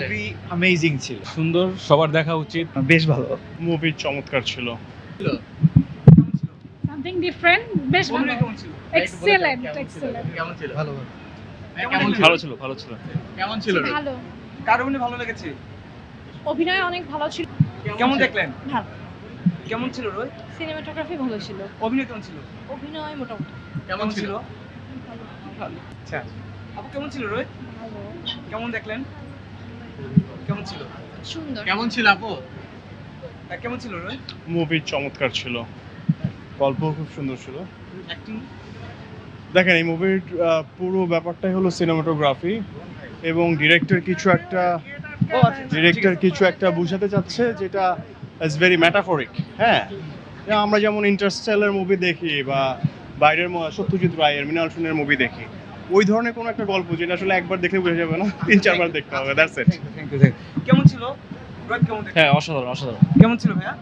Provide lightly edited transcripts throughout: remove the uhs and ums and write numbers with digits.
দেখলেন? Movie amazing ছিল, সুন্দর, সবার দেখা উচিত। বেশ ভালো। মুভি চমৎকার ছিল। সামথিং ডিফারেন্ট, বেশ ভালো। Excellent, excellent. কেমন ছিল? ভালো কেমন ছিল? ভালো ছিল, ভালো ছিল। কেমন ছিল? ভালো। কার অভিনয় ভালো লেগেছে? অভিনয় অনেক ভালো ছিল। কেমন দেখলেন? ভালো। কেমন ছিল রোল? সিনেমাটোগ্রাফি ভালো ছিল। অভিনয় কেমন ছিল? অভিনয় মোটামুটি কেমন ছিল? ভালো। আচ্ছা, আপু কেমন ছিল রোল? ভালো। কেমন দেখলেন? কেমন ছিল? সুন্দর। কেমন ছিল আপু? কেমন ছিল রোল? মুভি চমৎকার ছিল, গল্প খুব সুন্দর ছিল। অ্যাক্টিং? দেখেন, এই মুভির পুরো ব্যাপারটাই হলো সিনেমাটোগ্রাফি, এবং ডিরেক্টর কিছু একটা বুঝাতে চাচ্ছে, যেটা ইজ ভেরি ম্যাটাফরিক। হ্যাঁ, আমরা যেমন ইন্টারস্টেলার মুভি দেখি বা বাইরের সত্যজিৎ রায়ের, মৃণাল সেনের মুভি দেখি, ওই ধরনের কোনো একটা গল্প যেটা আসলে একবার দেখলে বোঝা যাবে না, 3-4 বার দেখতে হবে। That's it. Thank you. কেমন ছিল? রোল কেমন দেখলেন? হ্যাঁ, অসাধারণ, অসাধারণ। কেমন ছিল ভাইয়া?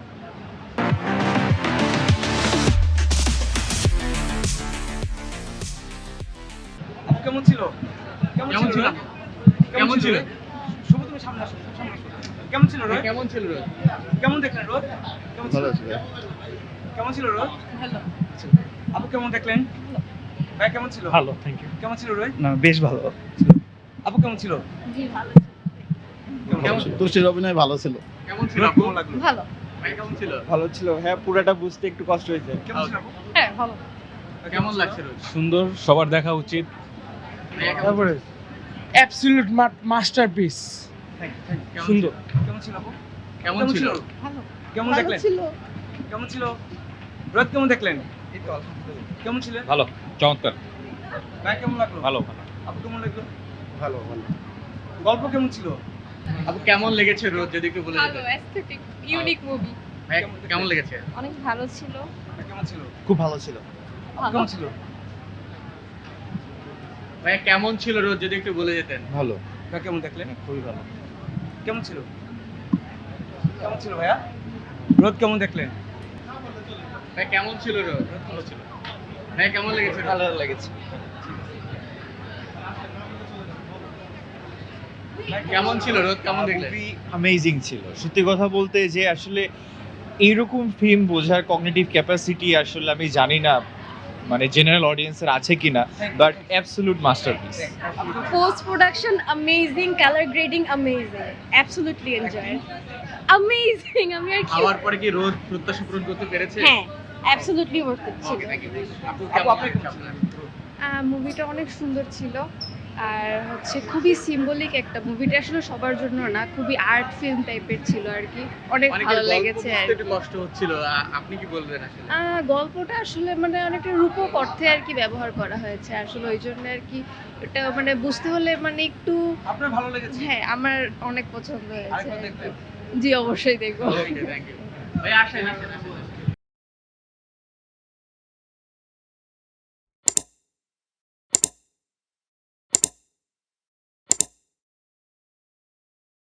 আপু কেমন ছিল? কেমন ছিল? রোল? কেমন ছিল? শুভ, তুমি সামনে আসো, সামনে আসো। কেমন ছিল রোল? কেমন ছিল? কেমন দেখলেন রোল? কেমন ছিল? ছিল। কেমন ছিল রোল? ভালো। আপু কেমন দেখলেন? ভাই কেমন ছিল? ভালো, থ্যাংক ইউ। কেমন ছিল রোল? না, বেশ ভালো। আপু কেমন ছিল? জি ভালো। কেমন তুষির অভিনয় ভালো ছিল। কেমন ছিল রোল আপু? কেমন লাগলো? ভালো। ভাই কেমন ছিল? ভালো ছিল, হ্যাঁ, পুরোটা বুঝতে একটু কষ্ট হয়েছে। কেমন ছিল আপু? হ্যাঁ, ভালো। কেমন লাগছে রোজ? সুন্দর, সবার দেখা উচিত। তারপরে অ্যাবসলিউট মাস্টারপিস। সুন্দর। কেমন ছিল আপু? কেমন ছিল? ভালো। কেমন দেখলেন? কেমন ছিল? রোদ কেমন দেখলেন? কেমন ছিল? ভালো, চমৎকার। ভাই কেমন লাগলো? ভালো, ভালো। আপু কেমন লাগলো? ভালো ভালো। গল্প কেমন ছিল? আপু কেমন লেগেছে রোজ, যদি একটু বলে ভালো, দিতেন? Aesthetic, unique movie. ভাই কেমন লেগেছে? অনেক ভালো ছিল। ভাই কেমন ছিল? খুব ভালো ছিল। আপু কেমন ছিল? ভাই কেমন ছিল রোজ, যদি একটু বলে যেতেন? ভালো। ভাই কেমন দেখলেন? খুবই ভালো। কেমন ছিল? কেমন ছিল ভাইয়া? রোদ কেমন দেখলেন? ভাই কেমন ছিল রোজ? ভালো ছিল। ভাই কেমন লেগেছে? ভালো লেগেছে। কেমন ছিল রোজ? কেমন দেখলেন? মুভি অ্যামেজিং ছিল। সত্যি কথা বলতে, যে আসলে এইরকম ফিল্ম বোঝার কগনিটিভ ক্যাপাসিটি আসলে আমি জানি না মানে জেনারেল অডিয়েন্সের আছে কিনা, but absolute masterpiece. Post production amazing, color grading amazing, absolutely enjoy. Amazing, আমি আর কি খাওয়ার পরে কি রোজ প্রত্যাশা পূরণ করতে পেরেছে? হ্যাঁ, absolutely worth it ছিল। ওকে, থ্যাংক ইউ। আপু আপু কেমন আপনি কেমন ছিলেন? মুভিটা অনেক সুন্দর ছিল, আর হচ্ছে খুবই সিম্বলিক একটা মুভিটা, আসলে সবার জন্য না, খুবই আর্ট ফিল্ম টাইপের ছিল আর কি, অনেক অনেকের ভালো গল্প লেগেছে আর বুঝতে কি। একটু কষ্ট হচ্ছিল, আপনি কি বলবেন আসলে? গল্পটা আসলে মানে অনেকটা রূপক অর্থে আর কি ব্যবহার করা হয়েছে আসলে, ওই জন্য আর কি এটা মানে বুঝতে হলে মানে একটু, আপনার ভালো লেগেছে? হ্যাঁ আমার অনেক পছন্দ হয়েছে আরেকবার আর কি। দেখবেন? জি অবশ্যই দেখবো। ওকে, থ্যাংক ইউ। ভাই আসেন আসেন আসেন।